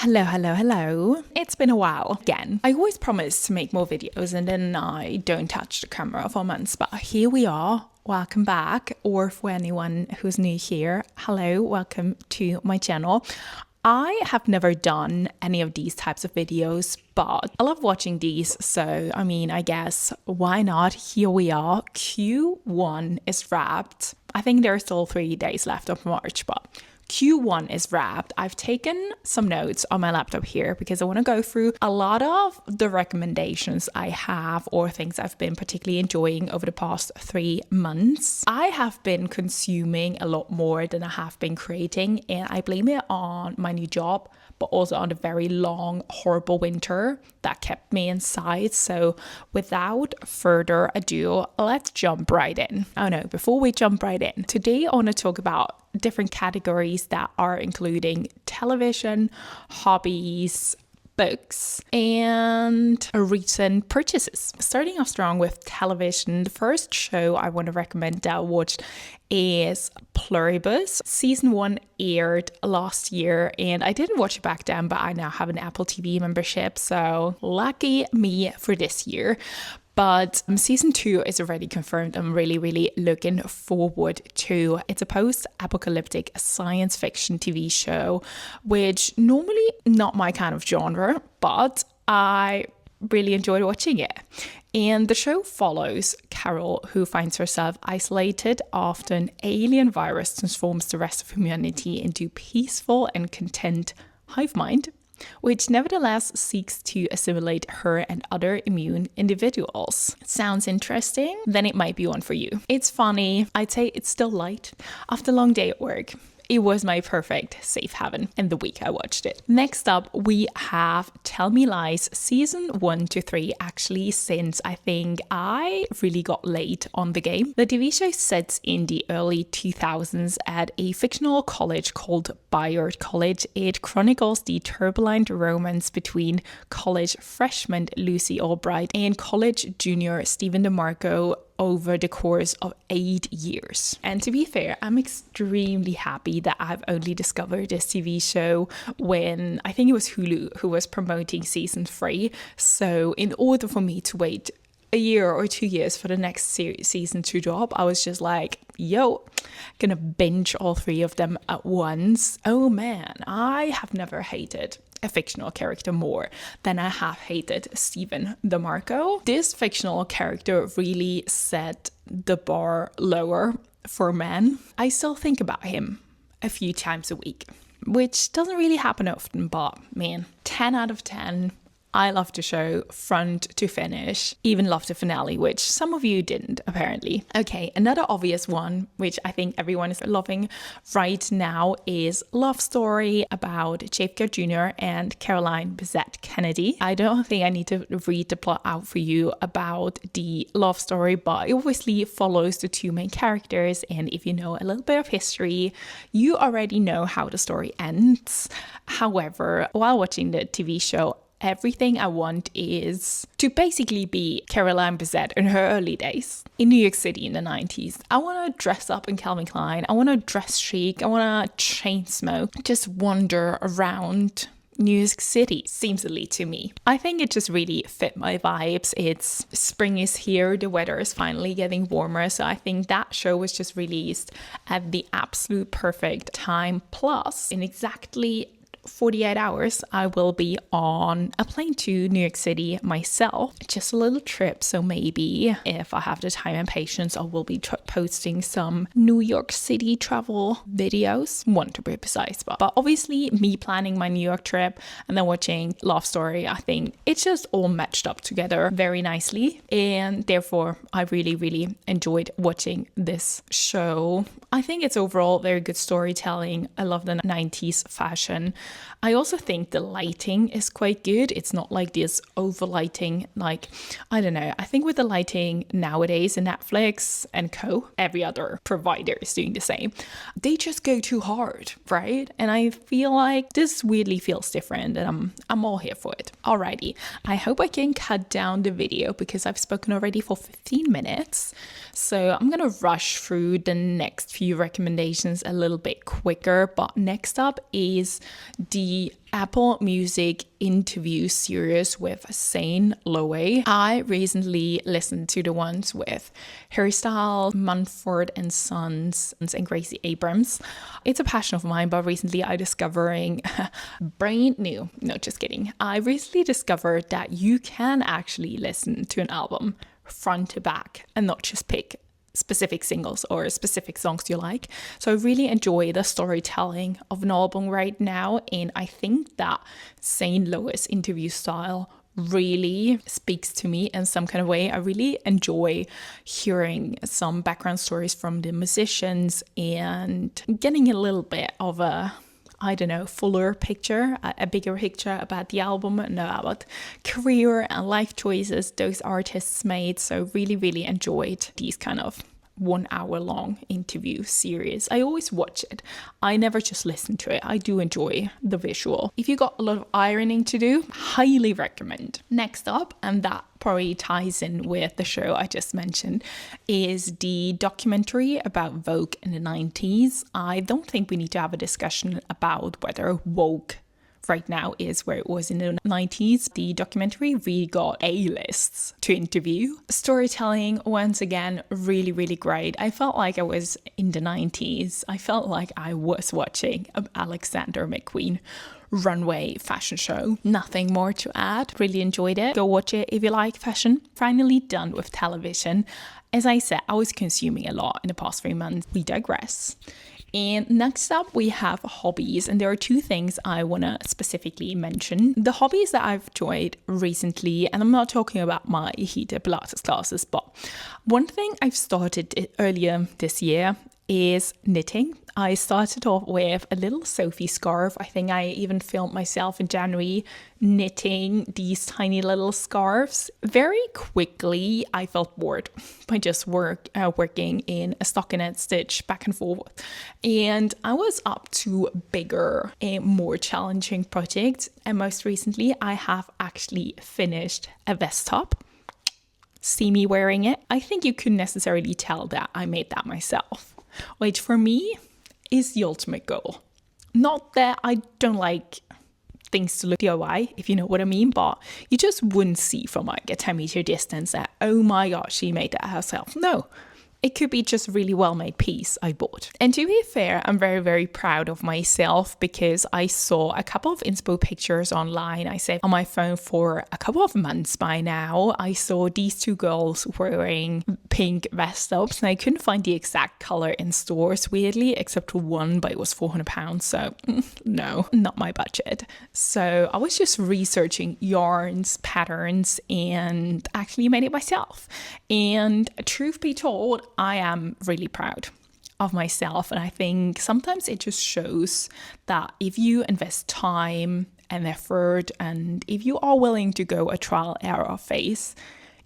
Hello. It's been a while again. I always promise to make more videos and then I don't touch the camera for months, but here we are. Welcome back, or for anyone who's new here, hello, welcome to my channel. I have never done any of these types of videos, but I love watching these, so I guess why not? Here we are. Q1 is wrapped. I think there are still 3 days left of March, but Q1 is wrapped. I've taken some notes on my laptop here because I want to go through a lot of the recommendations I have or things I've been particularly enjoying over the past 3 months. I have been consuming a lot more than I have been creating, and I blame it on my new job, but also on the very long, horrible winter that kept me inside. So without further ado, let's jump right in. Oh no, before we jump right in, today I want to talk about different categories that are including television, hobbies, books, and recent purchases. Starting off strong with television, the first show I want to recommend that I watched is Pluribus. Season 1 aired last year and I didn't watch it back then, but I now have an Apple TV membership, so lucky me for this year. But season 2 is already confirmed. I'm really looking forward to. It's a post-apocalyptic science fiction TV show, which normally not my kind of genre, but I really enjoyed watching it. And the show follows Carol, who finds herself isolated after an alien virus transforms the rest of humanity into peaceful and content hive mind, which nevertheless seeks to assimilate her and other immune individuals. Sounds interesting? Then it might be one for you. It's funny. I'd say it's still light. After a long day at work, it was my perfect safe haven in the week I watched it. Next up, we have Tell Me Lies season 1 to 3, actually, since I think I really got late on the game. The TV show sets in the early 2000s at a fictional college called Bayard College. It chronicles the turbulent romance between college freshman Lucy Albright and college junior Stephen DeMarco over the course of 8 years. And to be fair, I'm extremely happy that I've only discovered this TV show when I think it was Hulu who was promoting season 3. So in order for me to wait a year or 2 years for the next season to drop, I was just like, yo, gonna binge all 3 of them at once. Oh man, I have never hated a fictional character more than I have hated Stephen DeMarco. This fictional character really set the bar lower for men. I still think about him a few times a week, which doesn't really happen often, but man, 10 out of 10. I love the show front to finish, even love the finale, which some of you didn't, apparently. Okay, another obvious one, which I think everyone is loving right now, is Love Story about JFK Jr. and Caroline Bessette Kennedy. I don't think I need to read the plot out for you about the love story, but it obviously follows the 2 main characters, and if you know a little bit of history, you already know how the story ends. However, while watching the TV show, everything I want is to basically be Caroline Bessette in her early days in New York City in the 90s. I want to dress up in Calvin Klein. I want to dress chic. I want to chain smoke. Just wander around New York City, seems elite to me. I think it just really fit my vibes. It's spring is here. The weather is finally getting warmer. So I think that show was just released at the absolute perfect time. Plus, in exactly 48 hours, I will be on a plane to New York City myself. Just a little trip, so maybe if I have the time and patience, I will be posting some New York City travel videos, one to be precise. But obviously, me planning my New York trip and then watching Love Story, I think it's just all matched up together very nicely. And therefore, I really enjoyed watching this show. I think it's overall very good storytelling. I love the 90s fashion. I also think the lighting is quite good. It's not like this over lighting, like, I don't know. I think with the lighting nowadays in Netflix and co, every other provider is doing the same. They just go too hard, right? And I feel like this weirdly feels different, and I'm all here for it. Alrighty, I hope I can cut down the video because I've spoken already for 15 minutes. So I'm gonna rush through the next few recommendations a little bit quicker. But next up is the Apple Music interview series with Zane Lowe. I recently listened to the ones with Hairstyle, Mumford and Sons, and Gracie Abrams. It's a passion of mine, but recently I discovering brand new. No, just kidding. I recently discovered that you can actually listen to an album front to back and not just pick specific singles or specific songs you like. So I really enjoy the storytelling of an album right now, and I think that Zane Lowe's interview style really speaks to me in some kind of way. I really enjoy hearing some background stories from the musicians and getting a little bit of a fuller picture, a bigger picture about the album and about career and life choices those artists made. So really, really enjoyed these kind of 1 hour long interview series. I always watch it. I never just listen to it. I do enjoy the visual. If you got a lot of ironing to do, highly recommend. Next up, and that probably ties in with the show I just mentioned, is the documentary about Vogue in the 90s. I don't think we need to have a discussion about whether woke right now is where it was in the 90s. The documentary really got A-lists to interview. Storytelling, once again, really, really great. I felt like I was in the 90s. I felt like I was watching an Alexander McQueen runway fashion show. Nothing more to add. Really enjoyed it. Go watch it if you like fashion. Finally done with television. As I said, I was consuming a lot in the past 3 months. We digress. And next up, we have hobbies. And there are 2 things I want to specifically mention. The hobbies that I've enjoyed recently, and I'm not talking about my heated Pilates classes, but one thing I've started earlier this year is knitting. I started off with a little Sophie scarf. I think I even filmed myself in January knitting these tiny little scarves. Very quickly, I felt bored by just working in a stockinette stitch back and forth. And I was up to bigger and more challenging projects. And most recently, I have actually finished a vest top. See me wearing it. I think you couldn't necessarily tell that I made that myself, which for me is the ultimate goal. Not that I don't like things to look DIY, if you know what I mean, but you just wouldn't see from like a 10-meter distance that, oh my gosh, she made that herself. No. It could be just a really well-made piece I bought. And to be fair, I'm very, very proud of myself because I saw a couple of inspo pictures online. I saved on my phone for a couple of months by now. I saw these 2 girls wearing pink vest tops, and I couldn't find the exact color in stores, weirdly, except for one, but it was £400. So no, not my budget. So I was just researching yarns, patterns, and actually made it myself. And truth be told, I am really proud of myself. And I think sometimes it just shows that if you invest time and effort, and if you are willing to go a trial error phase,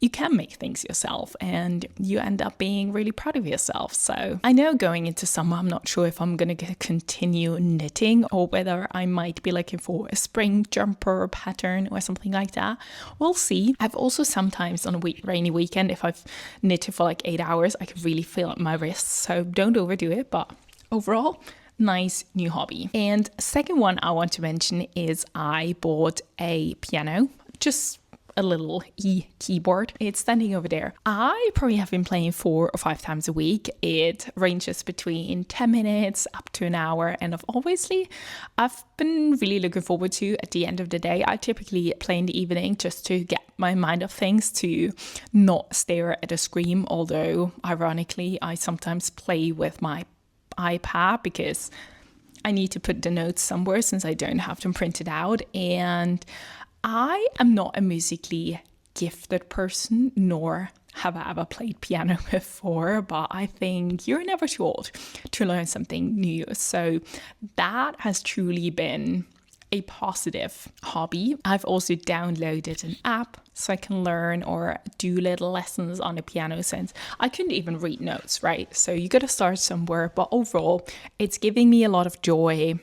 you can make things yourself and you end up being really proud of yourself. So I know going into summer, I'm not sure if I'm going to continue knitting or whether I might be looking for a spring jumper pattern or something like that. We'll see. I've also sometimes on a rainy weekend, if I've knitted for like 8 hours, I can really feel my wrists. So don't overdo it. But overall, nice new hobby. And second one I want to mention is I bought a piano, just a little keyboard. It's standing over there. I probably have been playing 4 or 5 times a week. It ranges between 10 minutes up to an hour. And obviously, I've been really looking forward to at the end of the day. I typically play in the evening just to get my mind off things, to not stare at a screen. Although, ironically, I sometimes play with my iPad because I need to put the notes somewhere since I don't have them printed out. And I am not a musically gifted person, nor have I ever played piano before, but I think you're never too old to learn something new. So that has truly been a positive hobby. I've also downloaded an app so I can learn or do little lessons on the piano, since I couldn't even read notes, right? So you got to start somewhere, but overall, it's giving me a lot of joy.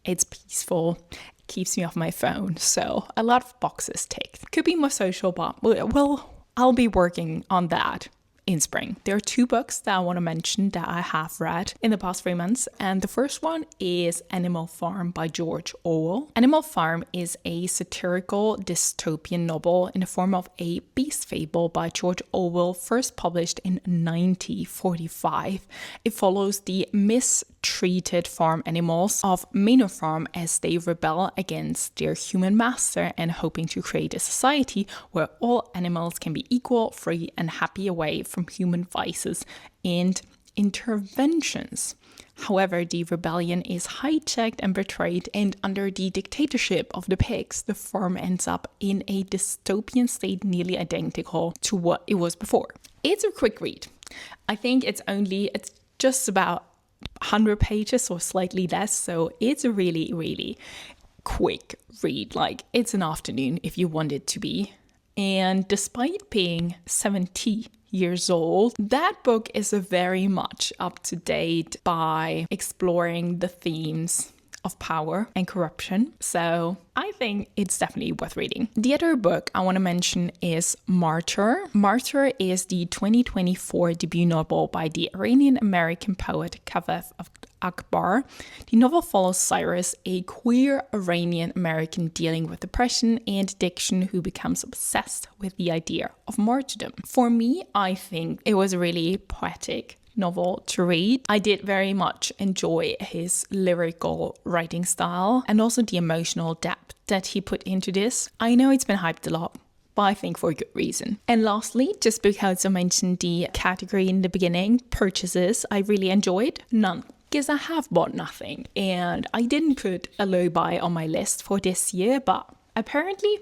It's peaceful. Keeps me off my phone, so a lot of boxes ticked. Could be more social, but well, I'll be working on that in spring. There are 2 books that I want to mention that I have read in the past 3 months, and the first one is Animal Farm by George Orwell. Animal Farm is a satirical dystopian novel in the form of a beast fable by George Orwell, first published in 1945. It follows the mistreated farm animals of Manor Farm as they rebel against their human master and hoping to create a society where all animals can be equal, free, and happy away from human vices and interventions. However, the rebellion is hijacked and betrayed, and under the dictatorship of the pigs, the farm ends up in a dystopian state nearly identical to what it was before. It's a quick read. I think it's just about 100 pages or slightly less, so it's a really, really quick read. Like, it's an afternoon if you want it to be. And despite being 70 years old, that book is very much up to date by exploring the themes of power and corruption. So I think it's definitely worth reading. The other book I want to mention is Martyr. Martyr is the 2024 debut novel by the Iranian-American poet Kaveh Akbar. The novel follows Cyrus, a queer Iranian-American dealing with depression and addiction who becomes obsessed with the idea of martyrdom. For me, I think it was a really poetic novel to read. I did very much enjoy his lyrical writing style and also the emotional depth that he put into this. I know it's been hyped a lot, but I think for a good reason. And lastly, just because I mentioned the category in the beginning, purchases I really enjoyed, none. Because I have bought nothing, and I didn't put a low buy on my list for this year, but apparently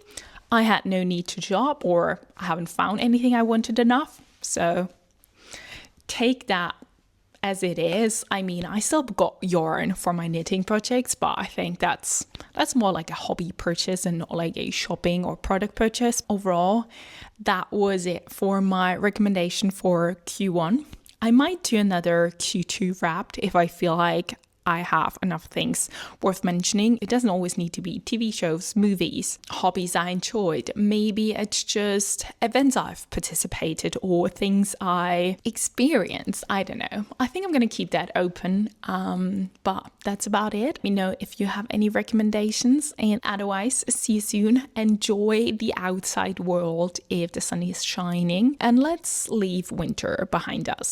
I had no need to shop, or I haven't found anything I wanted enough. So take that as it is. I mean, I still got yarn for my knitting projects, but I think that's more like a hobby purchase and not like a shopping or product purchase. Overall, that was it for my recommendation for Q1. I might do another Q2 wrapped if I feel like I have enough things worth mentioning. It doesn't always need to be TV shows, movies, hobbies I enjoyed. Maybe it's just events I've participated or things I experienced. I don't know. I think I'm going to keep that open. But that's about it. Let me know if you have any recommendations, and otherwise, see you soon. Enjoy the outside world if the sun is shining, and let's leave winter behind us.